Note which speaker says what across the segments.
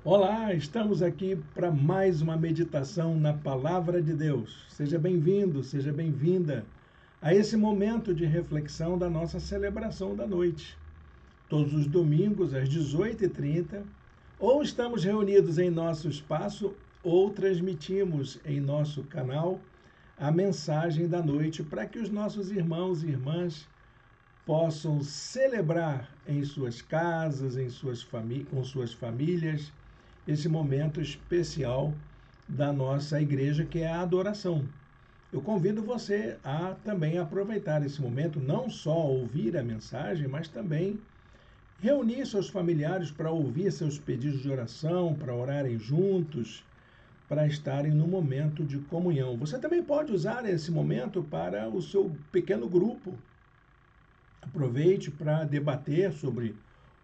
Speaker 1: Olá, estamos aqui para mais uma meditação na Palavra de Deus. Seja bem-vindo, seja bem-vinda a esse momento de reflexão da nossa celebração da noite. Todos os domingos, às 18h30, ou estamos reunidos em nosso espaço, ou transmitimos em nosso canal a mensagem da noite para que os nossos irmãos e irmãs possam celebrar em suas casas, com suas famílias, esse momento especial da nossa igreja, que é a adoração. Eu convido você a também aproveitar esse momento, não só ouvir a mensagem, mas também reunir seus familiares para ouvir seus pedidos de oração, para orarem juntos, para estarem no momento de comunhão. Você também pode usar esse momento para o seu pequeno grupo. Aproveite para debater sobre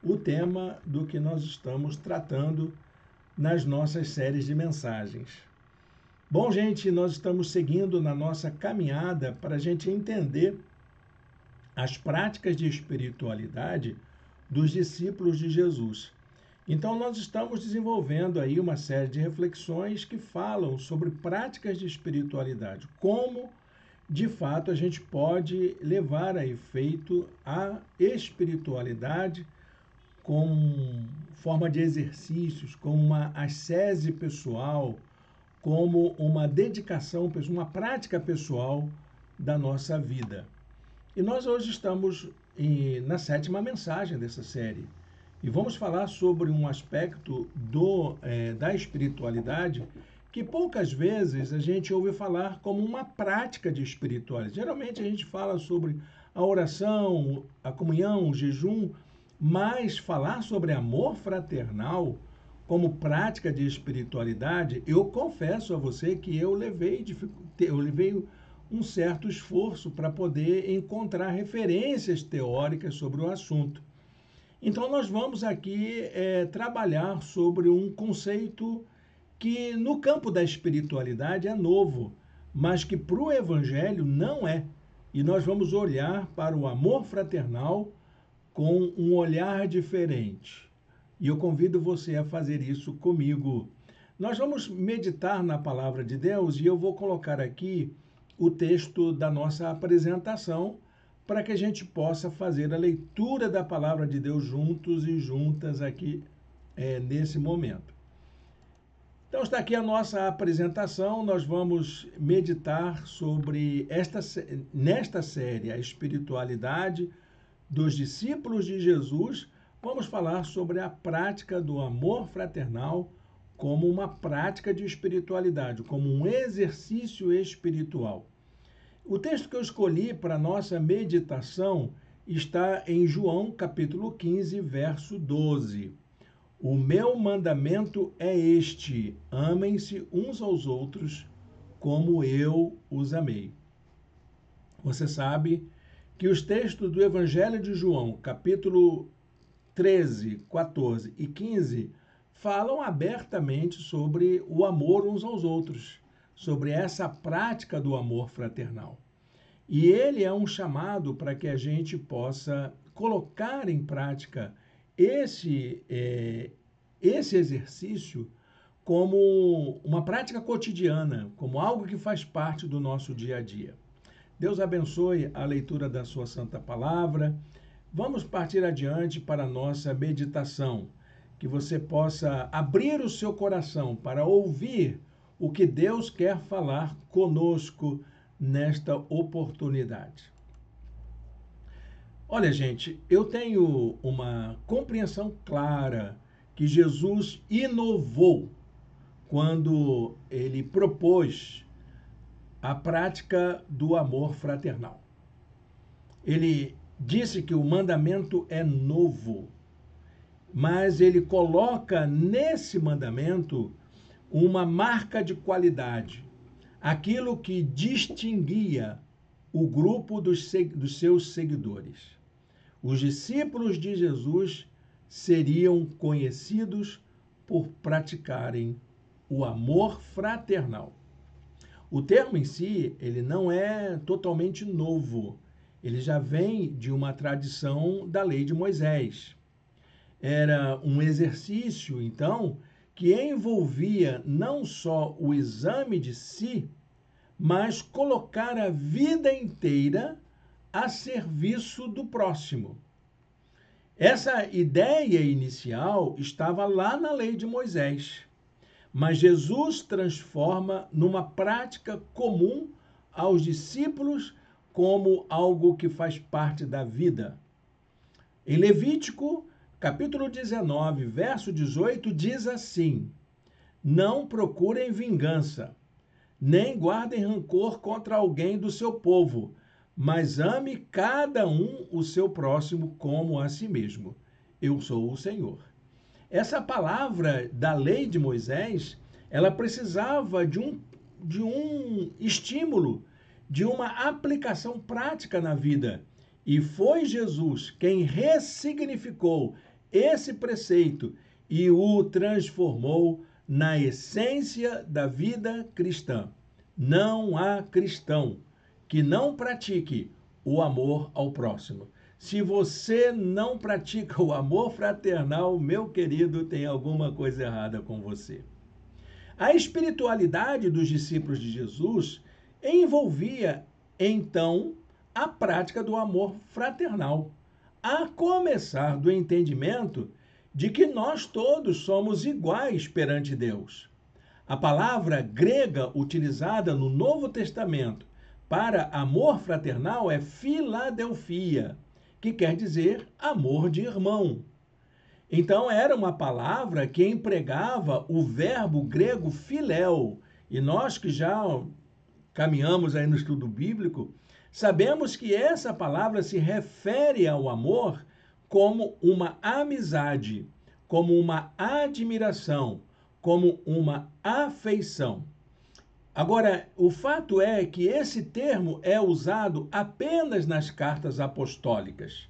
Speaker 1: o tema do que nós estamos tratando nas nossas séries de mensagens. Bom, gente, nós estamos seguindo na nossa caminhada para a gente entender as práticas de espiritualidade dos discípulos de Jesus. Então, nós estamos desenvolvendo aí uma série de reflexões que falam sobre práticas de espiritualidade, como, de fato, a gente pode levar a efeito a espiritualidade com forma de exercícios, como uma ascese pessoal, como uma dedicação, uma prática pessoal da nossa vida. E nós hoje estamos na 7ª mensagem dessa série. E vamos falar sobre um aspecto da espiritualidade que poucas vezes a gente ouve falar como uma prática de espiritualidade. Geralmente a gente fala sobre a oração, a comunhão, o jejum, mas falar sobre amor fraternal como prática de espiritualidade, eu confesso a você que eu levei um certo esforço para poder encontrar referências teóricas sobre o assunto. Então, nós vamos aqui trabalhar sobre um conceito que no campo da espiritualidade é novo, mas que para o Evangelho não é. E nós vamos olhar para o amor fraternal com um olhar diferente. E eu convido você a fazer isso comigo. Nós vamos meditar na palavra de Deus e eu vou colocar aqui o texto da nossa apresentação para que a gente possa fazer a leitura da palavra de Deus juntos e juntas aqui nesse momento. Então está aqui a nossa apresentação, nós vamos meditar sobre nesta série, a espiritualidade dos discípulos de Jesus. Vamos falar sobre a prática do amor fraternal como uma prática de espiritualidade, como um exercício espiritual. O texto que eu escolhi para a nossa meditação está em João, capítulo 15, verso 12. O meu mandamento é este: amem-se uns aos outros como eu os amei. Você sabe que os textos do Evangelho de João, capítulo 13, 14 e 15, falam abertamente sobre o amor uns aos outros, sobre essa prática do amor fraternal. E ele é um chamado para que a gente possa colocar em prática esse exercício como uma prática cotidiana, como algo que faz parte do nosso dia a dia. Deus abençoe a leitura da sua santa palavra. Vamos partir adiante para a nossa meditação, que você possa abrir o seu coração para ouvir o que Deus quer falar conosco nesta oportunidade. Olha, gente, eu tenho uma compreensão clara que Jesus inovou quando ele propôs a prática do amor fraternal. Ele disse que o mandamento é novo, mas ele coloca nesse mandamento uma marca de qualidade, aquilo que distinguia o grupo dos seus seguidores. Os discípulos de Jesus seriam conhecidos por praticarem o amor fraternal. O termo em si, ele não é totalmente novo. Ele já vem de uma tradição da lei de Moisés. Era um exercício, então, que envolvia não só o exame de si, mas colocar a vida inteira a serviço do próximo. Essa ideia inicial estava lá na lei de Moisés, mas Jesus transforma numa prática comum aos discípulos como algo que faz parte da vida. Em Levítico, capítulo 19, verso 18, diz assim: não procurem vingança, nem guardem rancor contra alguém do seu povo, mas ame cada um o seu próximo como a si mesmo. Eu sou o Senhor. Essa palavra da lei de Moisés, ela precisava de um estímulo, de uma aplicação prática na vida. E foi Jesus quem ressignificou esse preceito e o transformou na essência da vida cristã. Não há cristão que não pratique o amor ao próximo. Se você não pratica o amor fraternal, meu querido, tem alguma coisa errada com você. A espiritualidade dos discípulos de Jesus envolvia, então, a prática do amor fraternal, a começar do entendimento de que nós todos somos iguais perante Deus. A palavra grega utilizada no Novo Testamento para amor fraternal é Filadelfia, que quer dizer amor de irmão. Então, era uma palavra que empregava o verbo grego filéu. E nós que já caminhamos aí no estudo bíblico, sabemos que essa palavra se refere ao amor como uma amizade, como uma admiração, como uma afeição. Agora, o fato é que esse termo é usado apenas nas cartas apostólicas.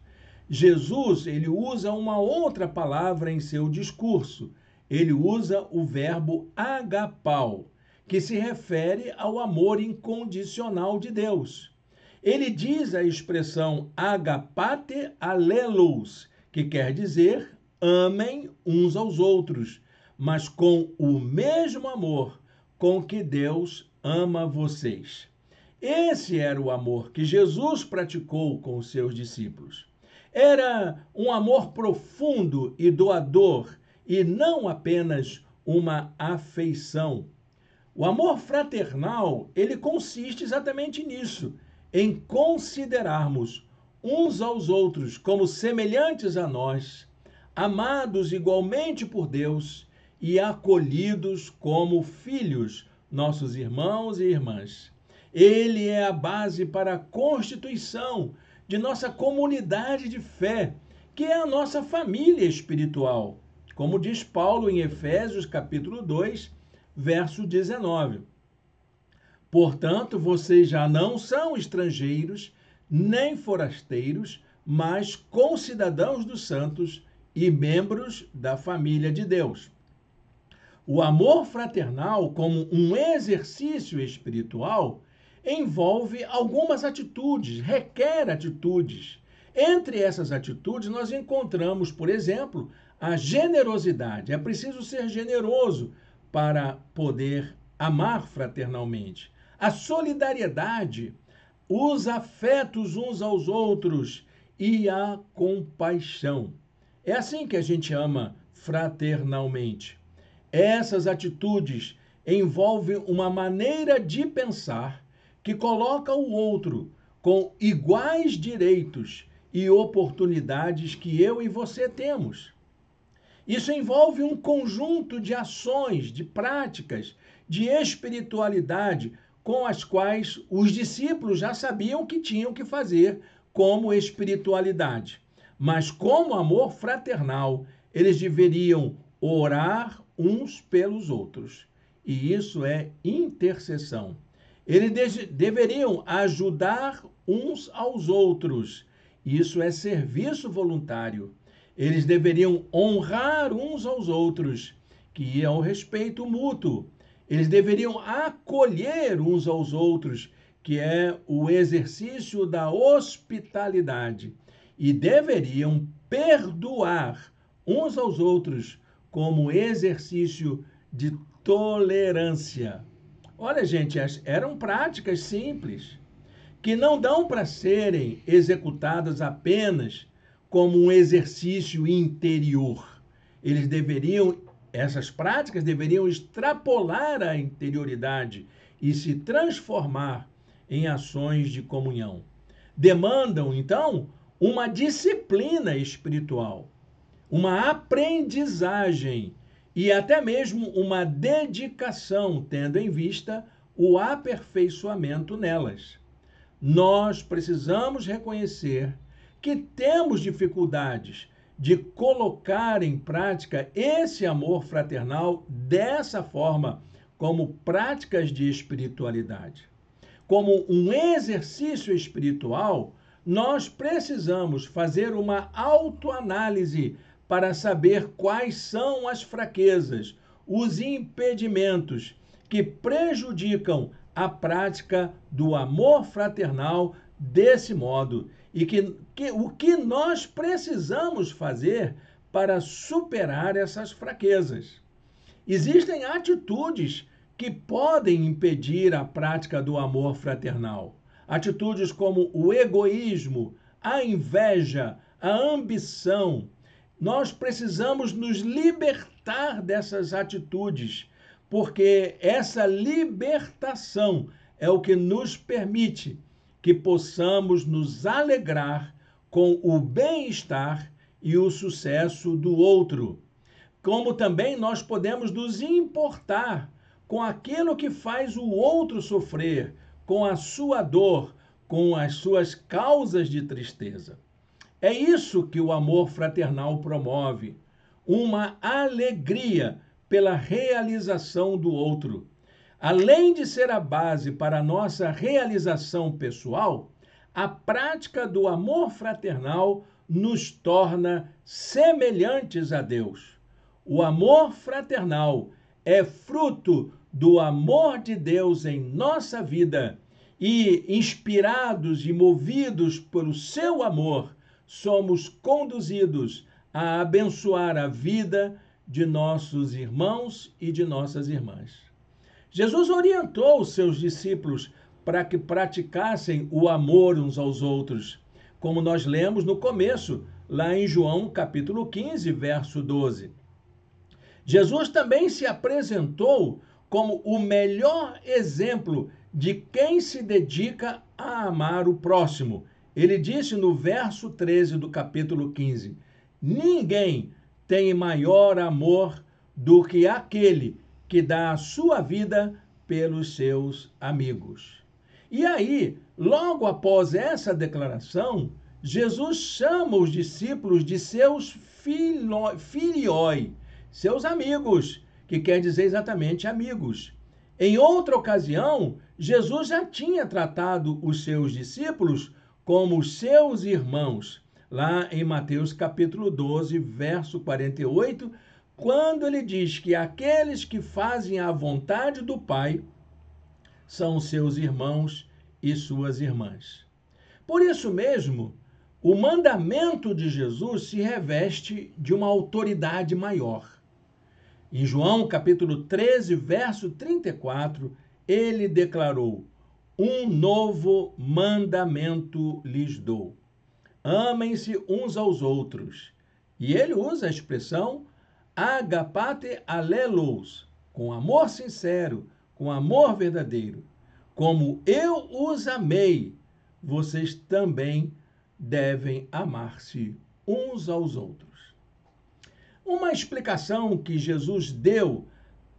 Speaker 1: Jesus, ele usa uma outra palavra em seu discurso. Ele usa o verbo agapau, que se refere ao amor incondicional de Deus. Ele diz a expressão agapate alelos, que quer dizer amem uns aos outros, mas com o mesmo amor com que Deus ama vocês. Esse era o amor que Jesus praticou com os seus discípulos. Era um amor profundo e doador, e não apenas uma afeição. O amor fraternal, ele consiste exatamente nisso, em considerarmos uns aos outros como semelhantes a nós, amados igualmente por Deus e acolhidos como filhos, nossos irmãos e irmãs. Ele é a base para a constituição de nossa comunidade de fé, que é a nossa família espiritual, como diz Paulo em Efésios capítulo 2, verso 19. Portanto, vocês já não são estrangeiros, nem forasteiros, mas concidadãos dos santos e membros da família de Deus. O amor fraternal, como um exercício espiritual, envolve algumas atitudes, requer atitudes. Entre essas atitudes, nós encontramos, por exemplo, a generosidade. É preciso ser generoso para poder amar fraternalmente. A solidariedade, os afetos uns aos outros e a compaixão. É assim que a gente ama fraternalmente. Essas atitudes envolvem uma maneira de pensar que coloca o outro com iguais direitos e oportunidades que eu e você temos. Isso envolve um conjunto de ações, de práticas, de espiritualidade com as quais os discípulos já sabiam que tinham que fazer como espiritualidade. Mas como amor fraternal, eles deveriam orar uns pelos outros. E isso é intercessão. Eles deveriam ajudar uns aos outros. Isso é serviço voluntário. Eles deveriam honrar uns aos outros, que é o respeito mútuo. Eles deveriam acolher uns aos outros, que é o exercício da hospitalidade. E deveriam perdoar uns aos outros, como exercício de tolerância. Olha, gente, eram práticas simples, que não dão para serem executadas apenas como um exercício interior. Essas práticas deveriam extrapolar a interioridade e se transformar em ações de comunhão. Demandam, então, uma disciplina espiritual, uma aprendizagem e até mesmo uma dedicação, tendo em vista o aperfeiçoamento nelas. Nós precisamos reconhecer que temos dificuldades de colocar em prática esse amor fraternal dessa forma, como práticas de espiritualidade. Como um exercício espiritual, nós precisamos fazer uma autoanálise para saber quais são as fraquezas, os impedimentos que prejudicam a prática do amor fraternal desse modo e o que nós precisamos fazer para superar essas fraquezas. Existem atitudes que podem impedir a prática do amor fraternal. Atitudes como o egoísmo, a inveja, a ambição. Nós precisamos nos libertar dessas atitudes, porque essa libertação é o que nos permite que possamos nos alegrar com o bem-estar e o sucesso do outro. Como também nós podemos nos importar com aquilo que faz o outro sofrer, com a sua dor, com as suas causas de tristeza. É isso que o amor fraternal promove, uma alegria pela realização do outro. Além de ser a base para a nossa realização pessoal, a prática do amor fraternal nos torna semelhantes a Deus. O amor fraternal é fruto do amor de Deus em nossa vida e, inspirados e movidos pelo seu amor, somos conduzidos a abençoar a vida de nossos irmãos e de nossas irmãs. Jesus orientou os seus discípulos para que praticassem o amor uns aos outros, como nós lemos no começo, lá em João capítulo 15, verso 12. Jesus também se apresentou como o melhor exemplo de quem se dedica a amar o próximo. Ele disse no verso 13 do capítulo 15: ninguém tem maior amor do que aquele que dá a sua vida pelos seus amigos. E aí, logo após essa declaração, Jesus chama os discípulos de seus filioi, seus amigos, que quer dizer exatamente amigos. Em outra ocasião, Jesus já tinha tratado os seus discípulos como seus irmãos, lá em Mateus capítulo 12, verso 48, quando ele diz que aqueles que fazem a vontade do Pai são seus irmãos e suas irmãs. Por isso mesmo, o mandamento de Jesus se reveste de uma autoridade maior. Em João capítulo 13, verso 34, ele declarou: um novo mandamento lhes dou. Amem-se uns aos outros. E ele usa a expressão agapate alelos, com amor sincero, com amor verdadeiro. Como eu os amei, vocês também devem amar-se uns aos outros. Uma explicação que Jesus deu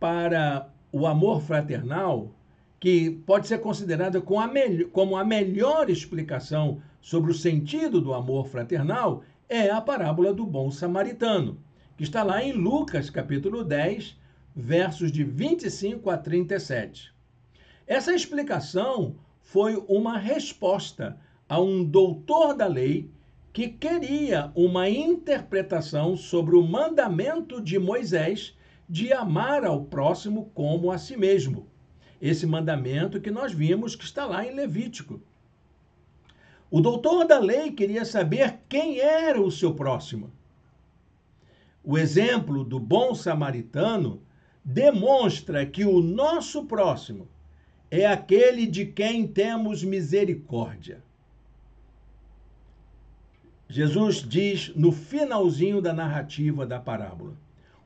Speaker 1: para o amor fraternal, que pode ser considerada como a melhor explicação sobre o sentido do amor fraternal, é a parábola do bom samaritano, que está lá em Lucas, capítulo 10, versos de 25 a 37. Essa explicação foi uma resposta a um doutor da lei que queria uma interpretação sobre o mandamento de Moisés de amar ao próximo como a si mesmo. Esse mandamento que nós vimos que está lá em Levítico. O doutor da lei queria saber quem era o seu próximo. O exemplo do bom samaritano demonstra que o nosso próximo é aquele de quem temos misericórdia. Jesus diz no finalzinho da narrativa da parábola: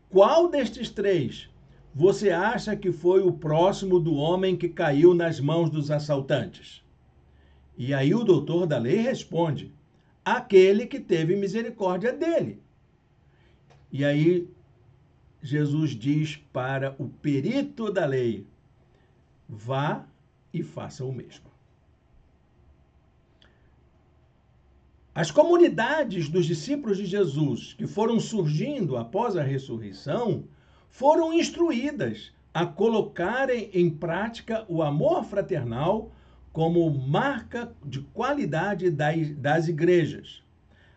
Speaker 1: qual destes três você acha que foi o próximo do homem que caiu nas mãos dos assaltantes? E aí o doutor da lei responde: aquele que teve misericórdia dele. E aí Jesus diz para o perito da lei: vá e faça o mesmo. As comunidades dos discípulos de Jesus que foram surgindo após a ressurreição foram instruídas a colocarem em prática o amor fraternal como marca de qualidade das igrejas.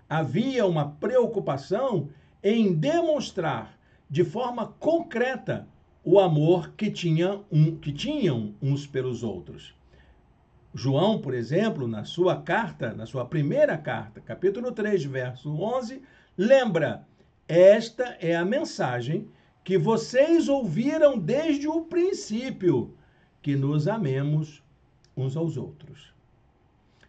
Speaker 1: Havia uma preocupação em demonstrar de forma concreta o amor que tinham uns pelos outros. João, por exemplo, na sua primeira carta, capítulo 3, verso 11, lembra: esta é a mensagem que vocês ouviram desde o princípio, que nos amemos uns aos outros.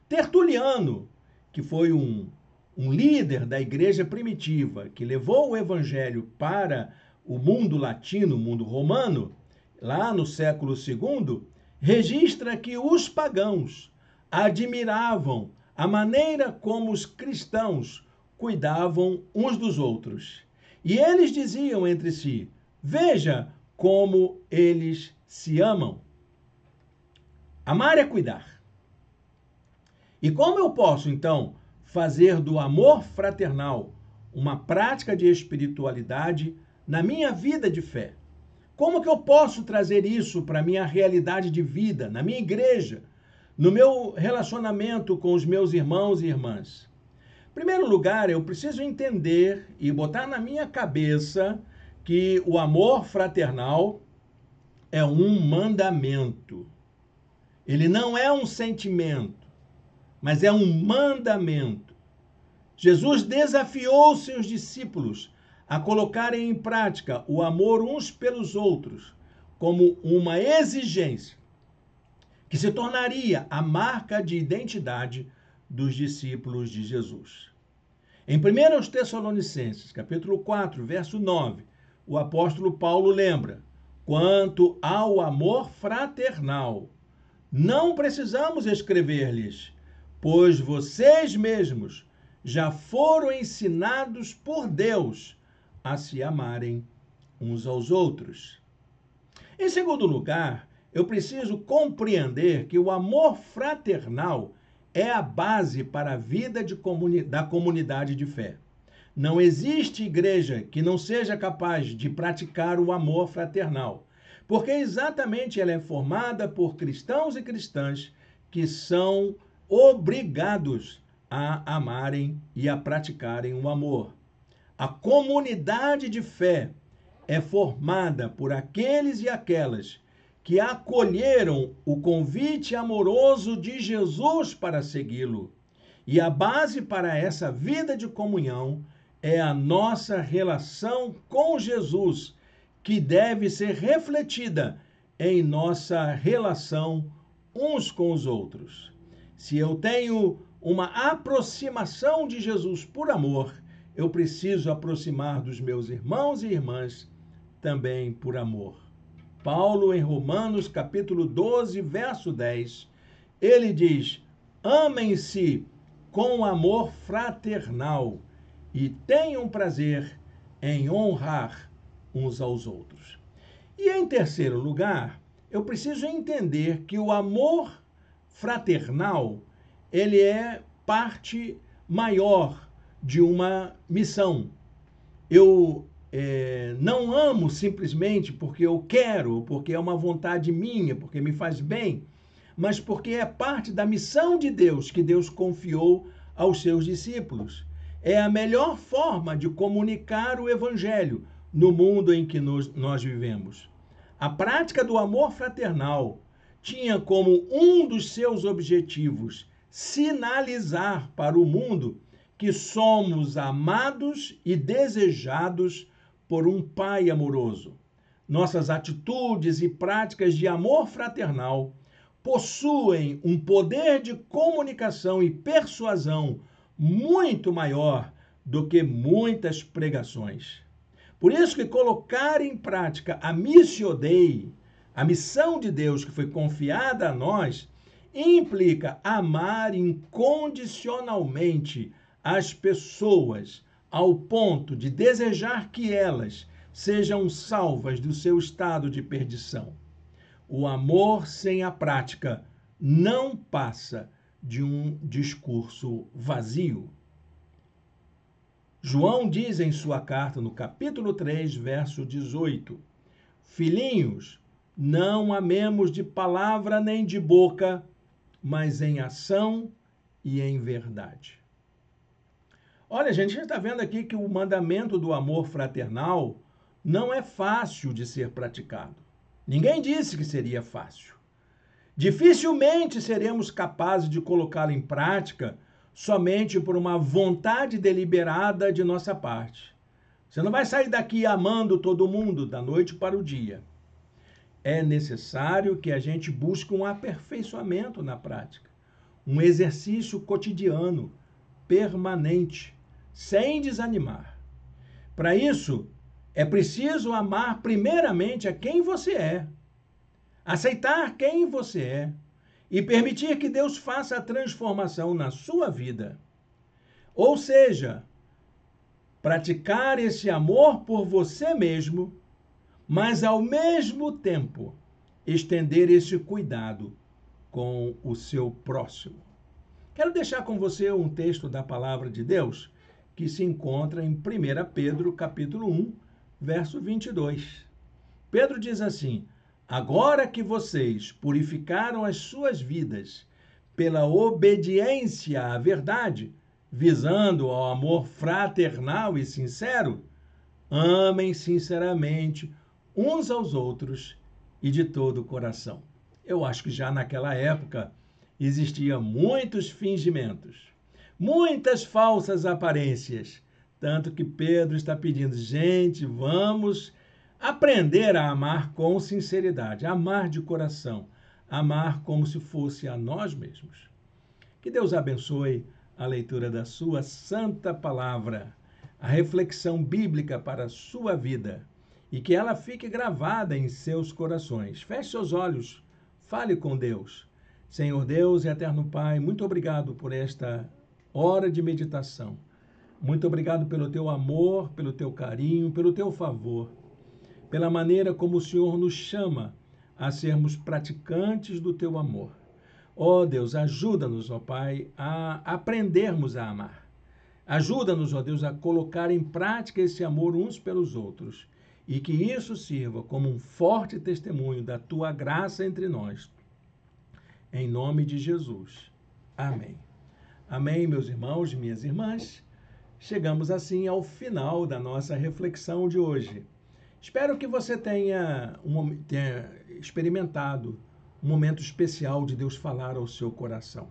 Speaker 1: Tertuliano, que foi um líder da igreja primitiva, que levou o evangelho para o mundo latino, o mundo romano, lá no século II, registra que os pagãos admiravam a maneira como os cristãos cuidavam uns dos outros. E eles diziam entre si: veja como eles se amam. Amar é cuidar. E como eu posso, então, fazer do amor fraternal uma prática de espiritualidade na minha vida de fé? Como que eu posso trazer isso para a minha realidade de vida, na minha igreja, no meu relacionamento com os meus irmãos e irmãs? Em primeiro lugar, eu preciso entender e botar na minha cabeça que o amor fraternal é um mandamento. Ele não é um sentimento, mas é um mandamento. Jesus desafiou seus discípulos a colocarem em prática o amor uns pelos outros como uma exigência que se tornaria a marca de identidade dos discípulos de Jesus. Em 1 Tessalonicenses, capítulo 4, verso 9, o apóstolo Paulo lembra: quanto ao amor fraternal, não precisamos escrever-lhes, pois vocês mesmos já foram ensinados por Deus a se amarem uns aos outros. Em segundo lugar, eu preciso compreender que o amor fraternal é a base para a vida da comunidade de fé. Não existe igreja que não seja capaz de praticar o amor fraternal, porque exatamente ela é formada por cristãos e cristãs que são obrigados a amarem e a praticarem o amor. A comunidade de fé é formada por aqueles e aquelas que acolheram o convite amoroso de Jesus para segui-lo. E a base para essa vida de comunhão é a nossa relação com Jesus, que deve ser refletida em nossa relação uns com os outros. Se eu tenho uma aproximação de Jesus por amor, eu preciso aproximar dos meus irmãos e irmãs também por amor. Paulo, em Romanos, capítulo 12, verso 10, ele diz: amem-se com amor fraternal e tenham prazer em honrar uns aos outros. E em terceiro lugar, eu preciso entender que o amor fraternal, ele é parte maior de uma missão. Eu não amo simplesmente porque eu quero, porque é uma vontade minha, porque me faz bem, mas porque é parte da missão de Deus que Deus confiou aos seus discípulos. É a melhor forma de comunicar o evangelho no mundo em que nós vivemos. A prática do amor fraternal tinha como um dos seus objetivos sinalizar para o mundo que somos amados e desejados por um Pai amoroso. Nossas atitudes e práticas de amor fraternal possuem um poder de comunicação e persuasão muito maior do que muitas pregações. Por isso que colocar em prática a Missio Dei, a missão de Deus que foi confiada a nós, implica amar incondicionalmente as pessoas ao ponto de desejar que elas sejam salvas do seu estado de perdição. O amor sem a prática não passa de um discurso vazio. João diz em sua carta, no capítulo 3, verso 18, Filhinhos, não amemos de palavra nem de boca, mas em ação e em verdade. Olha, gente, a gente está vendo aqui que o mandamento do amor fraternal não é fácil de ser praticado. Ninguém disse que seria fácil. Dificilmente seremos capazes de colocá-lo em prática somente por uma vontade deliberada de nossa parte. Você não vai sair daqui amando todo mundo da noite para o dia. É necessário que a gente busque um aperfeiçoamento na prática, um exercício cotidiano, permanente, sem desanimar. Para isso, é preciso amar primeiramente a quem você é, aceitar quem você é e permitir que Deus faça a transformação na sua vida. Ou seja, praticar esse amor por você mesmo, mas ao mesmo tempo estender esse cuidado com o seu próximo. Quero deixar com você um texto da palavra de Deus que se encontra em 1 Pedro, capítulo 1, verso 22. Pedro diz assim: agora que vocês purificaram as suas vidas pela obediência à verdade, visando ao amor fraternal e sincero, amem sinceramente uns aos outros e de todo o coração. Eu acho que já naquela época existiam muitos fingimentos, muitas falsas aparências, tanto que Pedro está pedindo, gente, vamos aprender a amar com sinceridade, amar de coração, amar como se fosse a nós mesmos. Que Deus abençoe a leitura da sua santa palavra, a reflexão bíblica para a sua vida e que ela fique gravada em seus corações. Feche seus olhos, fale com Deus. Senhor Deus e eterno Pai, muito obrigado por esta hora de meditação. Muito obrigado pelo teu amor, pelo teu carinho, pelo teu favor, pela maneira como o Senhor nos chama a sermos praticantes do teu amor. Ó Deus, ajuda-nos, ó Pai, a aprendermos a amar. Ajuda-nos, ó Deus, a colocar em prática esse amor uns pelos outros e que isso sirva como um forte testemunho da tua graça entre nós. Em nome de Jesus. Amém. Amém, meus irmãos e minhas irmãs. Chegamos assim ao final da nossa reflexão de hoje. Espero que você tenha experimentado um momento especial de Deus falar ao seu coração.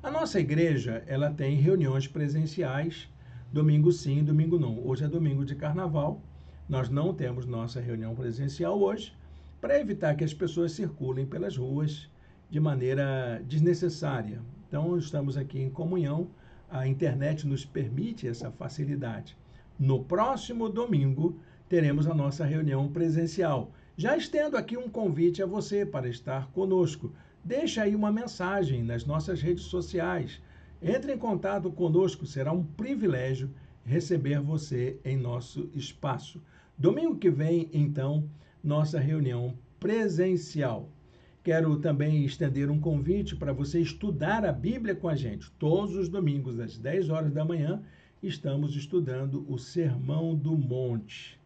Speaker 1: A nossa igreja, ela tem reuniões presenciais, domingo sim, domingo não. Hoje é domingo de carnaval, nós não temos nossa reunião presencial hoje, para evitar que as pessoas circulem pelas ruas de maneira desnecessária. Então, estamos aqui em comunhão, a internet nos permite essa facilidade. No próximo domingo, teremos a nossa reunião presencial. Já estendo aqui um convite a você para estar conosco. Deixa aí uma mensagem nas nossas redes sociais. Entre em contato conosco, será um privilégio receber você em nosso espaço. Domingo que vem, então, nossa reunião presencial. Quero também estender um convite para você estudar a Bíblia com a gente. Todos os domingos, às 10 horas da manhã, estamos estudando o Sermão do Monte.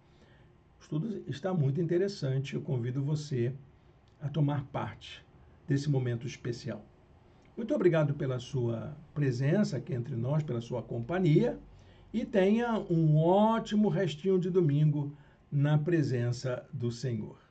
Speaker 1: O estudo está muito interessante. Eu convido você a tomar parte desse momento especial. Muito obrigado pela sua presença aqui entre nós, pela sua companhia, e tenha um ótimo restinho de domingo na presença do Senhor.